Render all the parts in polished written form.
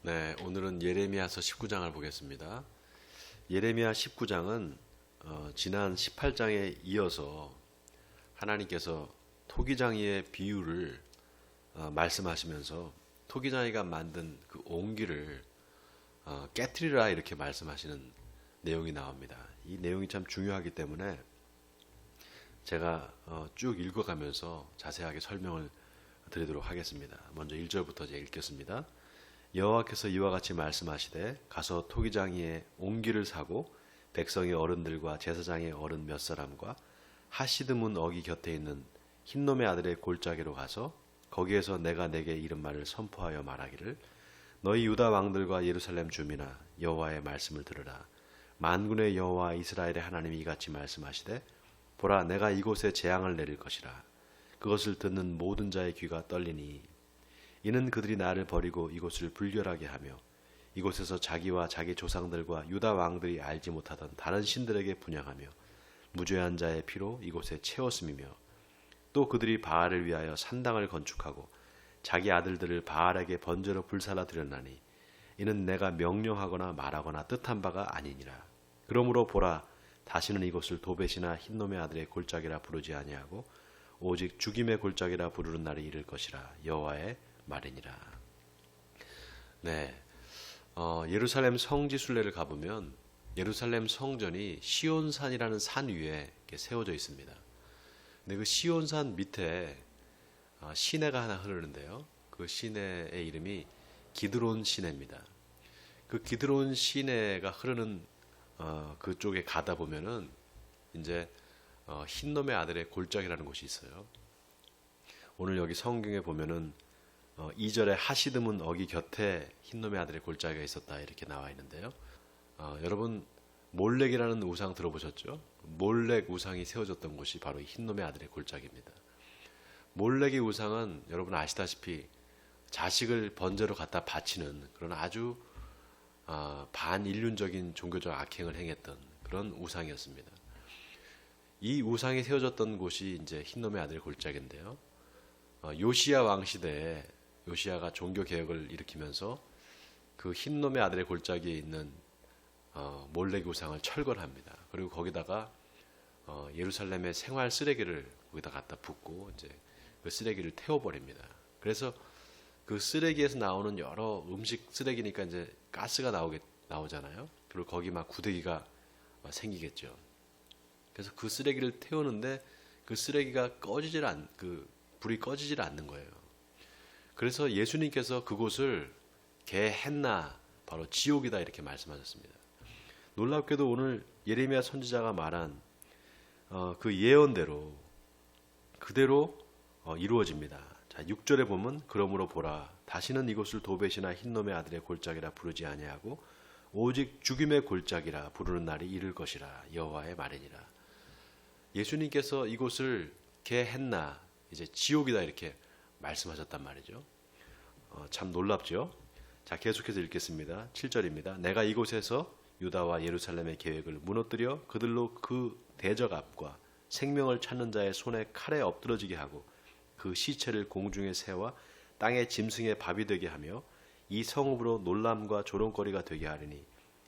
네, 오늘은 예레미야서 19장을 보겠습니다. 예레미야 19장은 지난 18장에 이어서 하나님께서 토기장이의 비유를 말씀하시면서 토기장이가 만든 그 옹기를 깨트리라 이렇게 말씀하시는 내용이 나옵니다. 이 내용이 참 중요하기 때문에 제가 쭉 읽어가면서 자세하게 설명을 드리도록 하겠습니다. 먼저 1절부터 읽겠습니다. 여호와께서 이와 같이 말씀하시되 가서 토기장이의 옹기를 사고 백성의 어른들과 제사장의 어른 몇 사람과 하시드문 어기 곁에 있는 흰놈의 아들의 골짜기로 가서 거기에서 내가 내게 이른 말을 선포하여 말하기를 너희 유다 왕들과 예루살렘 주민아 여호와의 말씀을 들으라. 만군의 여호와 이스라엘의 하나님이 이같이 말씀하시되 보라 내가 이곳에 재앙을 내릴 것이라. 그것을 듣는 모든 자의 귀가 떨리니 이는 그들이 나를 버리고 이곳을 불결하게 하며 이곳에서 자기와 자기 조상들과 유다 왕들이 알지 못하던 다른 신들에게 분향하며 무죄한 자의 피로 이곳에 채웠음이며 또 그들이 바알을 위하여 산당을 건축하고 자기 아들들을 바알에게 번제로 불살라 드렸나니 이는 내가 명령하거나 말하거나 뜻한 바가 아니니라. 그러므로 보라 다시는 이곳을 도벳이나 흰놈의 아들의 골짜기라 부르지 아니하고 오직 죽임의 골짜기라 부르는 날이 이를 것이라. 여호와의 말이니라. 네, 예루살렘 성지 순례를 가보면 예루살렘 성전이 시온산이라는 산 위에 이렇게 세워져 있습니다. 근데 그 시온산 밑에 시내가 하나 흐르는데요. 그 시내의 이름이 기드론 시내입니다. 그 기드론 시내가 흐르는 그쪽에 가다 보면은 이제 흰놈의 아들의 골짜기라는 곳이 있어요. 오늘 여기 성경에 보면은 2절에 하시드문 어기 곁에 흰놈의 아들의 골짜기가 있었다 이렇게 나와 있는데요. 여러분 몰렉이라는 우상 들어보셨죠? 몰렉 우상이 세워졌던 곳이 바로 흰놈의 아들의 골짜기입니다. 몰렉의 우상은 여러분 아시다시피 자식을 번제로 갖다 바치는 그런 아주 반인륜적인 종교적 악행을 행했던 그런 우상이었습니다. 이 우상이 세워졌던 곳이 이제 흰놈의 아들의 골짜기인데요. 요시야 왕 시대에 요시야가 종교 개혁을 일으키면서 그 흰놈의 아들의 골짜기에 있는 몰렉 우상을 철거합니다. 그리고 거기다가 예루살렘의 생활 쓰레기를 거기다 갖다 붓고 이제 그 쓰레기를 태워버립니다. 그래서 그 쓰레기에서 나오는 여러 음식 쓰레기니까 이제 가스가 나오잖아요. 그리고 거기 막 구더기가 생기겠죠. 그래서 그 쓰레기를 태우는데 그 쓰레기가 불이 꺼지질 않는 거예요. 그래서 예수님께서 그곳을 게헨나 바로 지옥이다 이렇게 말씀하셨습니다. 놀랍게도 오늘 예레미야 선지자가 말한 그 예언대로 그대로 이루어집니다. 자, 6절에 보면 그러므로 보라 다시는 이곳을 도벳이나 흰놈의 아들의 골짜기라 부르지 아니하고 오직 죽임의 골짜기라 부르는 날이 이를 것이라. 여호와의 말이니라. 예수님께서 이곳을 게헨나 이제 지옥이다 이렇게 말씀하셨단 말이죠. 참 놀랍죠. 자, 계속해서 읽겠습니다. 7절입니다. 내가 이곳에서 유다와 예루살렘의 계획을 무너뜨려 그들로 그 대적 앞과 생명을 찾는 자의 손에 칼에 엎드러지게 하고 그 시체를 공중에 세워 땅의 짐승의 밥이 되게 하며 이 성읍으로 놀람과 조롱거리가 되게 하리니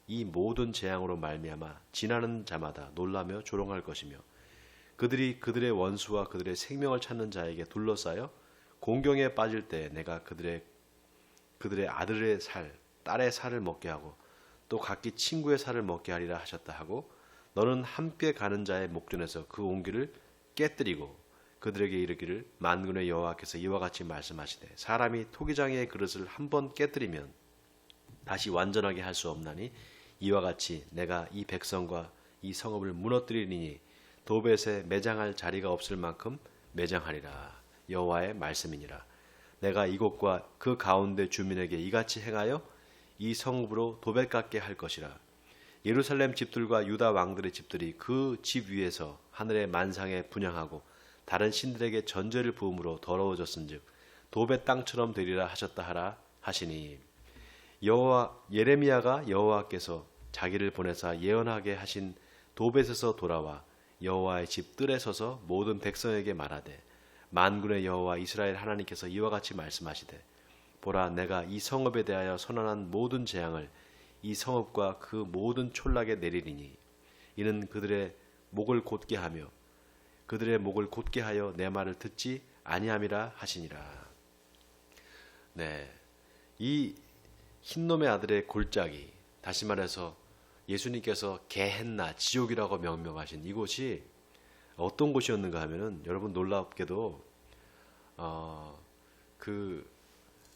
이 모든 재앙으로 말미암아 지나는 자마다 놀라며 조롱할 것이며 그들이 그들의 원수와 그들의 생명을 찾는 자에게 둘러싸여 공경에 빠질 때 내가 그들의 아들의 살, 딸의 살을 먹게 하고 또 각기 친구의 살을 먹게 하리라 하셨다 하고 너는 함께 가는 자의 목전에서 그 옹기를 깨뜨리고 그들에게 이르기를 만군의 여호와께서 이와 같이 말씀하시되 사람이 토기장이의 그릇을 한번 깨뜨리면 다시 완전하게 할 수 없나니 이와 같이 내가 이 백성과 이 성읍을 무너뜨리니 도벳에 매장할 자리가 없을 만큼 매장하리라. 여호와의 말씀이니라. 내가 이곳과 그 가운데 주민에게 이같이 행하여 이 성읍으로 도벳 같게 할 것이라. 예루살렘 집들과 유다 왕들의 집들이 그 집 위에서 하늘의 만상에 분향하고 다른 신들에게 전제를 부음으로 더러워졌은즉 도벳 땅처럼 되리라 하셨다 하라 하시니 예레미야가 여호와께서 자기를 보내사 예언하게 하신 도벳에서 돌아와 여호와의 집 뜰에 서서 모든 백성에게 말하되 만군의 여호와 이스라엘 하나님께서 이와 같이 말씀하시되 보라, 내가 이 성읍에 대하여 선언한 모든 재앙을 이 성읍과 그 모든 촌락에 내리리니 이는 그들의 목을 곧게 하며 그들의 목을 곧게 하여 내 말을 듣지 아니함이라 하시니라. 네, 이 흰놈의 아들의 골짜기, 다시 말해서 예수님께서 게헨나, 지옥이라고 명명하신 이곳이 어떤 곳이었는가 하면은, 여러분 놀랍게도 그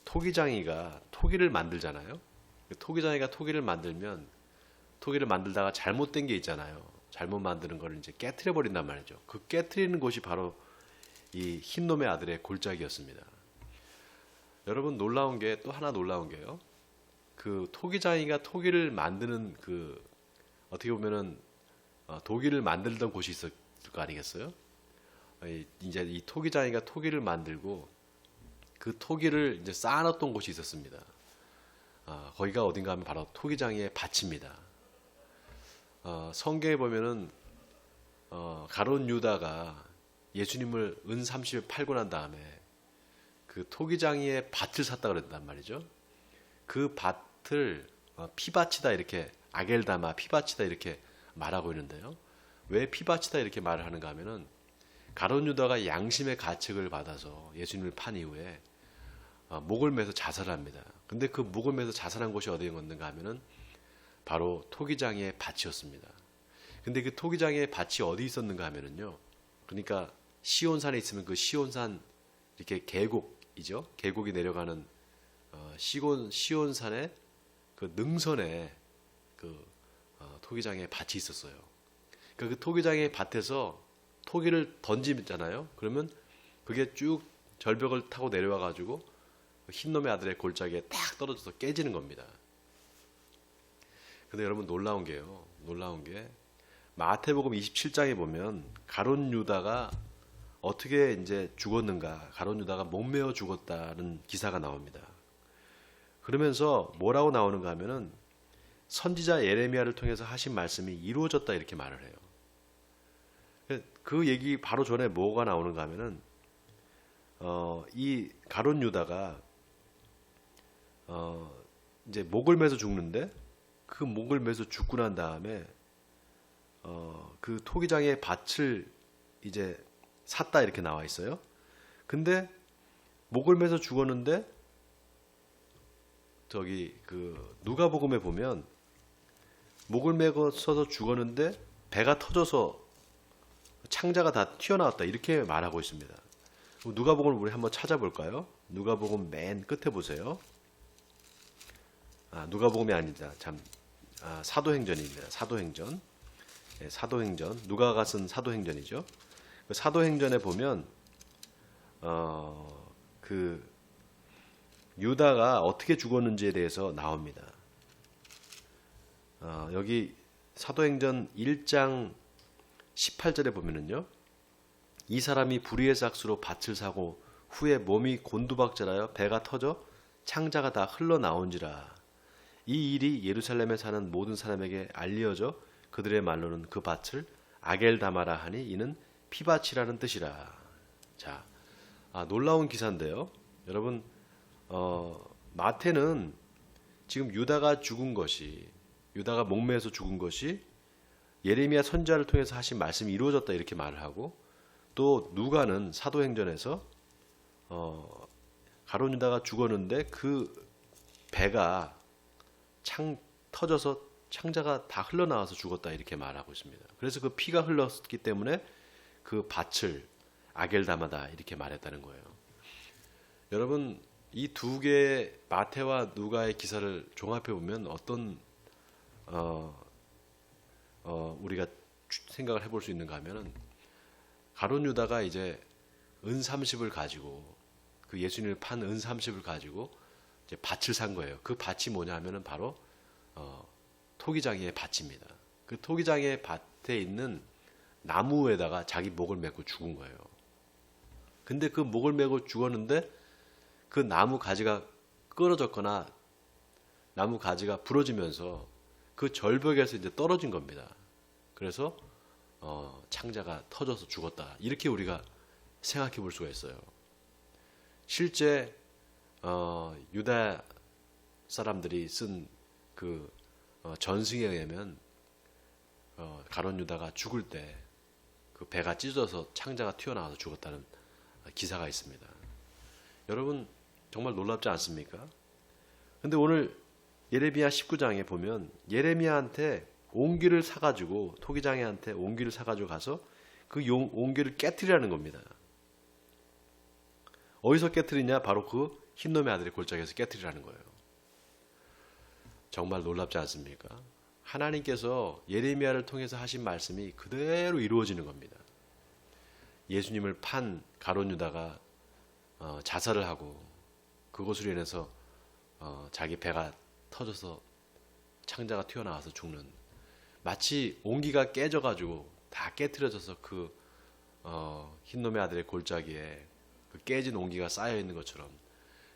토기장이가 토기를 만들잖아요. 토기장이가 토기를 만들면 토기를 만들다가 잘못된 게 있잖아요. 잘못 만드는 거를 이제 깨트려 버린단 말이죠. 그 깨트리는 곳이 바로 이 흰놈의 아들의 골짜기였습니다. 여러분 놀라운 게, 또 하나 놀라운 게요. 그 토기장이가 토기를 만드는 그 어떻게 보면은 도기를 만들던 곳이 있었을 거 아니겠어요? 이제 이 토기장이가 토기를 만들고 그 토기를 이제 쌓아놨던 곳이 있었습니다. 거기가 어딘가 하면 바로 토기장이의 밭입니다. 성경에 보면은 가룟 유다가 예수님을 은 30을 팔고 난 다음에 그 토기장이의 밭을 샀다 그랬단 말이죠. 그 밭을 피밭이다 이렇게, 아겔다마 피밭이다 이렇게 말하고 있는데요. 왜 피밭이다 이렇게 말을 하는가 하면은 가룟 유다가 양심의 가책을 받아서 예수님을 판 이후에 목을 매서 자살합니다. 근데 그 목을 매서 자살한 곳이 어디였는가 하면은 바로 토기장의 밭이었습니다. 근데 그 토기장의 밭이 어디 있었는가 하면은요. 그러니까 시온산에 있으면 그 시온산 이렇게 계곡이죠. 계곡이 내려가는 시온산의 그 능선에 그 토기장의 밭이 있었어요. 그러니까 그 토기장의 밭에서 토기를 던지잖아요. 그러면 그게 쭉 절벽을 타고 내려와 가지고 흰놈의 아들의 골짜기에 딱 떨어져서 깨지는 겁니다. 근데 여러분 놀라운 게요. 놀라운 게 마태복음 27장에 보면 가룟 유다가 어떻게 이제 죽었는가, 가룟 유다가 목매어 죽었다는 기사가 나옵니다. 그러면서 뭐라고 나오는가 하면은 선지자 예레미야를 통해서 하신 말씀이 이루어졌다 이렇게 말을 해요. 그 얘기 바로 전에 뭐가 나오는가 하면은 이 가룟 유다가 이제 목을 매서 죽는데, 그 목을 매서 죽고 난 다음에 그 토기장의 밭을 이제 샀다 이렇게 나와 있어요. 근데 목을 매서 죽었는데 저기 그 누가복음에 보면 목을 매서서 죽었는데 배가 터져서 창자가 다 튀어나왔다 이렇게 말하고 있습니다. 누가복음을 우리 한번 찾아볼까요? 누가복음 맨 끝에 보세요. 누가복음이 아니다. 사도행전입니다. 사도행전. 네, 사도행전. 누가가 쓴 사도행전이죠. 그 사도행전에 보면 그 유다가 어떻게 죽었는지에 대해서 나옵니다. 여기 사도행전 1장 18절에 보면은요. 이 사람이 불의의 삭수로 밭을 사고 후에 몸이 곤두박질하여 배가 터져 창자가 다 흘러나온지라. 이 일이 예루살렘에 사는 모든 사람에게 알려져 그들의 말로는 그 밭을 아겔다마라 하니 이는 피밭이라는 뜻이라. 자, 놀라운 기사인데요. 여러분, 마태는 지금 유다가 죽은 것이, 유다가 목매에서 죽은 것이 예레미야 선지자를 통해서 하신 말씀이 이루어졌다 이렇게 말을 하고, 또 누가는 사도행전에서 가룟 유다가 죽었는데 그 배가 터져서 창자가 다 흘러나와서 죽었다 이렇게 말하고 있습니다. 그래서 그 피가 흘렀기 때문에 그 밭을 아겔다마다 이렇게 말했다는 거예요. 여러분, 이 두 개의 마태와 누가의 기사를 종합해 보면 어떤 우리가 생각을 해볼 수 있는가 하면은, 가룟 유다가 이제 은 30을 가지고, 그 예수님을 판 은 30을 가지고 이제 밭을 산 거예요. 그 밭이 뭐냐 하면은 바로 토기장이의 밭입니다. 그 토기장의 밭에 있는 나무에다가 자기 목을 메고 죽은 거예요. 근데 그 목을 메고 죽었는데 그 나무 가지가 끊어졌거나 나무 가지가 부러지면서 그 절벽에서 이제 떨어진 겁니다. 그래서 창자가 터져서 죽었다. 이렇게 우리가 생각해 볼 수가 있어요. 실제 유다 사람들이 쓴 그 전승에 의하면 가룟 유다가 죽을 때 그 배가 찢어져서 창자가 튀어나와서 죽었다는 기사가 있습니다. 여러분 정말 놀랍지 않습니까? 근데 오늘 예레미야 19장에 보면 예레미야한테 옹기를 사가지고 토기장애한테 옹기를 사가지고 가서 그 옹기를 깨트리라는 겁니다. 어디서 깨트리냐? 바로 그 흰놈의 아들의 골짜기에서 깨트리라는 거예요. 정말 놀랍지 않습니까? 하나님께서 예레미야를 통해서 하신 말씀이 그대로 이루어지는 겁니다. 예수님을 판 가룟 유다가 자살을 하고 그것으로 인해서 자기 배가 터져서 창자가 튀어나와서 죽는, 마치 옹기가 깨져가지고 다 깨트려져서 그 흰놈의 아들의 골짜기에 그 깨진 옹기가 쌓여 있는 것처럼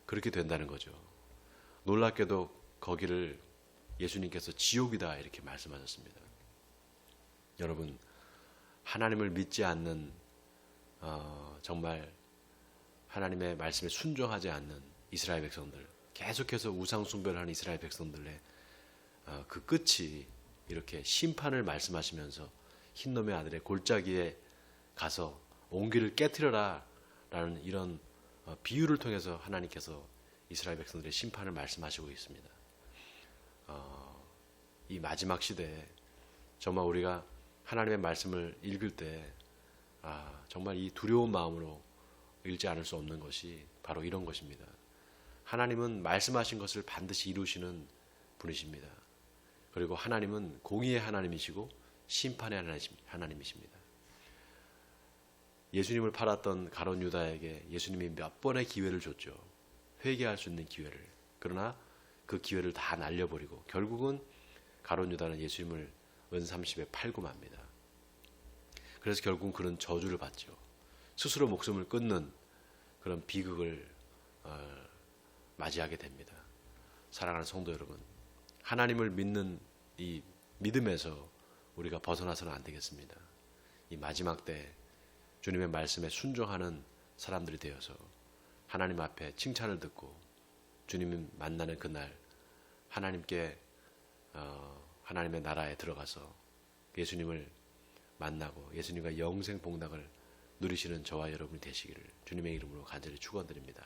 그렇게 된다는 거죠. 놀랍게도 거기를 예수님께서 지옥이다 이렇게 말씀하셨습니다. 여러분, 하나님을 믿지 않는 정말 하나님의 말씀에 순종하지 않는 이스라엘 백성들, 계속해서 우상 숭배를 하는 이스라엘 백성들의 그 끝이 이렇게 심판을 말씀하시면서 흰놈의 아들의 골짜기에 가서 옹기를 깨트려라 라는 이런 비유를 통해서 하나님께서 이스라엘 백성들의 심판을 말씀하시고 있습니다. 이 마지막 시대에 정말 우리가 하나님의 말씀을 읽을 때 정말 이 두려운 마음으로 읽지 않을 수 없는 것이 바로 이런 것입니다. 하나님은 말씀하신 것을 반드시 이루시는 분이십니다. 그리고 하나님은 공의의 하나님이시고 심판의 하나님이십니다. 예수님을 팔았던 가룟 유다에게 예수님이 몇 번의 기회를 줬죠. 회개할 수 있는 기회를. 그러나 그 기회를 다 날려버리고 결국은 가룟 유다는 예수님을 은삼십에 팔고 맙니다. 그래서 결국은 그런 저주를 받죠. 스스로 목숨을 끊는 그런 비극을 맞이하게 됩니다. 사랑하는 성도 여러분, 하나님을 믿는 이 믿음에서 우리가 벗어나서는 안 되겠습니다. 이 마지막 때 주님의 말씀에 순종하는 사람들이 되어서 하나님 앞에 칭찬을 듣고 주님 만나는 그날 하나님께 하나님의 나라에 들어가서 예수님을 만나고 예수님과 영생 복락을 누리시는 저와 여러분이 되시기를 주님의 이름으로 간절히 축원드립니다.